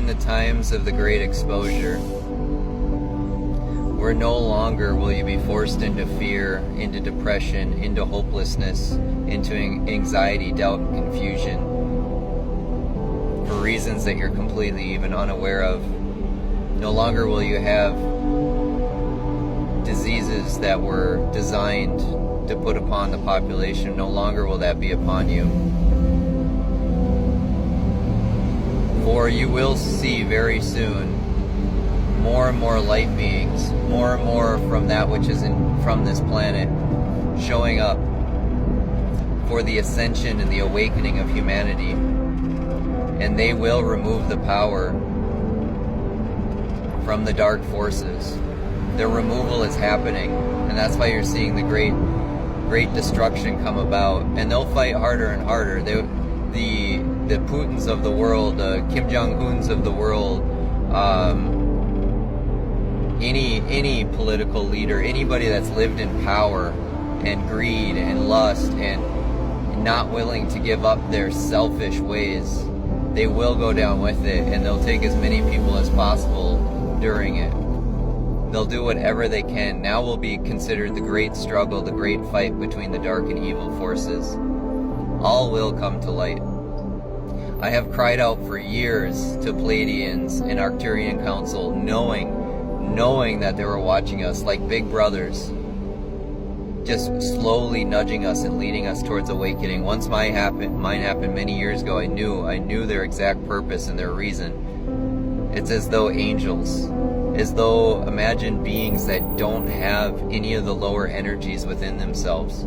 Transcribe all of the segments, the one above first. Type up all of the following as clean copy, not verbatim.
in the times of the great exposure, where no longer will you be forced into fear, into depression, into hopelessness, into anxiety, doubt, and confusion for reasons that you're completely even unaware of. No longer will you have diseases that were designed to put upon the population. No longer will that be upon you. For you will see very soon more and more light beings, more and more from that which is from this planet, showing up for the ascension and the awakening of humanity. And they will remove the power from the dark forces. Their removal is happening, and that's why you're seeing the great destruction come about. And they'll fight harder and harder. The Putins of the world, Kim Jong-uns of the world, any political leader, anybody that's lived in power and greed and lust and not willing to give up their selfish ways, they will go down with it, and they'll take as many people as possible during it. They'll do whatever they can. Now will be considered the great struggle, the great fight between the dark and evil forces. All will come to light. I have cried out for years to Pleiadians and Arcturian Council, knowing that they were watching us like big brothers, just slowly nudging us and leading us towards awakening. Once mine happened many years ago, I knew their exact purpose and their reason. It's as though angels, as though imagine beings that don't have any of the lower energies within themselves.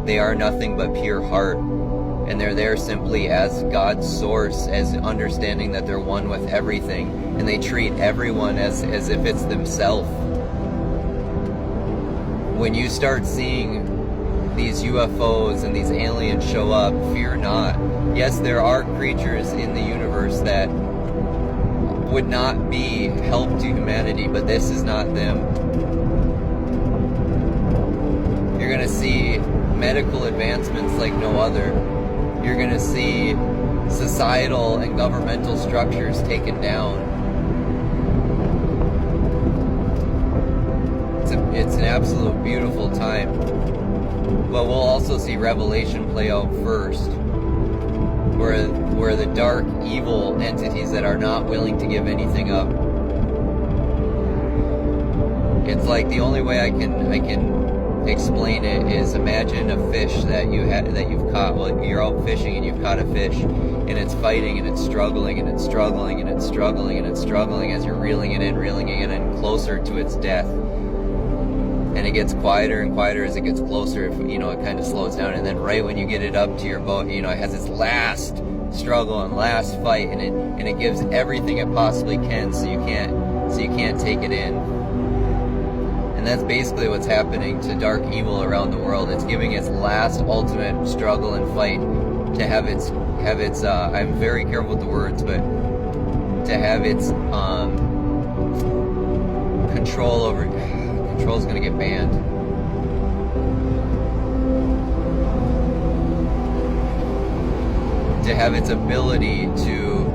They are nothing but pure heart, and they're there simply as God's source, as understanding that they're one with everything, and they treat everyone as if it's themselves. When you start seeing these UFOs and these aliens show up, fear not. Yes, there are creatures in the universe that would not be help to humanity, but this is not them. You're going to see medical advancements like no other. You're going to see societal and governmental structures taken down. It's an absolute beautiful time. But we'll also see Revelation play out first, where the dark, evil entities that are not willing to give anything up. It's like the only way I can explain it is imagine a fish that you've caught. Well, you're out fishing and you've caught a fish, and it's fighting and it's struggling and it's struggling and it's struggling and it's struggling as you're reeling it in closer to its death. And it gets quieter and quieter as it gets closer. It kind of slows down, and then right when you get it up to your boat, it has its last struggle and last fight, and it gives everything it possibly can, so you can't take it in. And that's basically what's happening to dark evil around the world. It's giving its last ultimate struggle and fight to have its I'm very careful with the words, but to have its control's gonna get banned. To have its ability to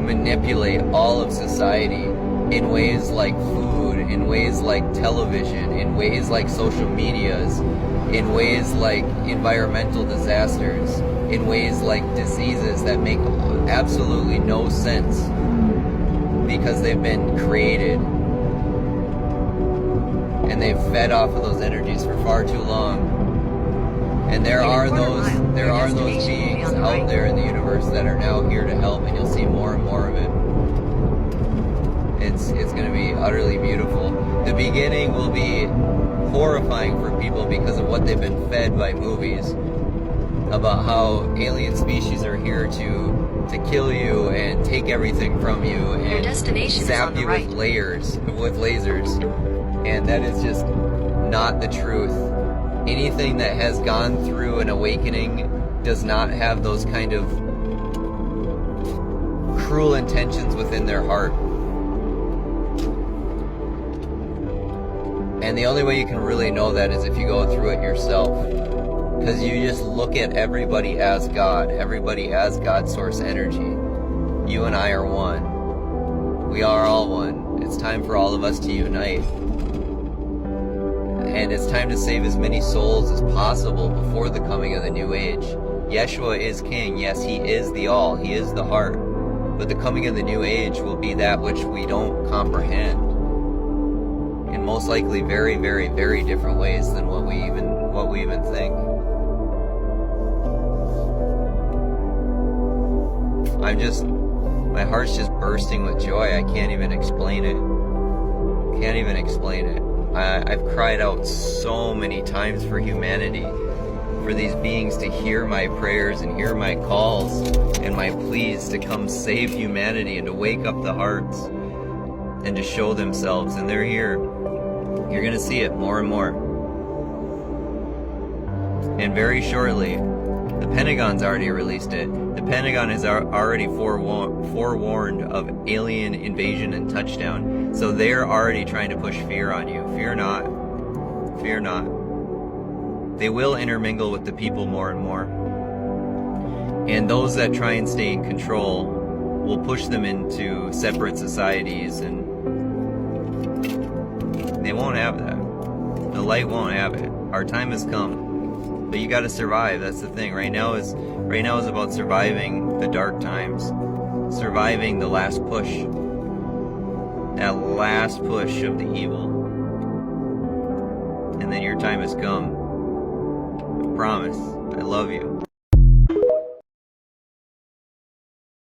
manipulate all of society in ways like food, in ways like television, in ways like social medias, in ways like environmental disasters, in ways like diseases that make absolutely no sense because they've been created and they've fed off of those energies for far too long. And there are those beings out there in the universe that are now here to help, and you'll see more and more of it. It's going to be utterly beautiful. The beginning will be horrifying for people because of what they've been fed by movies about how alien species are here to kill you and take everything from you and zap you with lasers. And that is just not the truth. Anything that has gone through an awakening does not have those kind of cruel intentions within their heart. And the only way you can really know that is if you go through it yourself. Because you just look at everybody as God, everybody as God's source energy. You and I are one. We are all one. It's time for all of us to unite. And it's time to save as many souls as possible before the coming of the new age. Yeshua is King. Yes, He is the all. He is the heart. But the coming of the new age will be that which we don't comprehend. In most likely very, very, very different ways than what we even think. My heart's just bursting with joy. I can't even explain it. I've cried out so many times for humanity, for these beings to hear my prayers and hear my calls and my pleas to come save humanity and to wake up the hearts and to show themselves. And they're here. You're going to see it more and more. And very shortly, the Pentagon's already released it. The Pentagon has already forewarned of alien invasion and touchdown. So they're already trying to push fear on you. Fear not. Fear not. They will intermingle with the people more and more. And those that try and stay in control will push them into separate societies, and they won't have that. The light won't have it. Our time has come. But you gotta survive. That's the thing. Right now is about surviving the dark times. Surviving the last push. That last push of the evil. And then your time has come. I promise. I love you.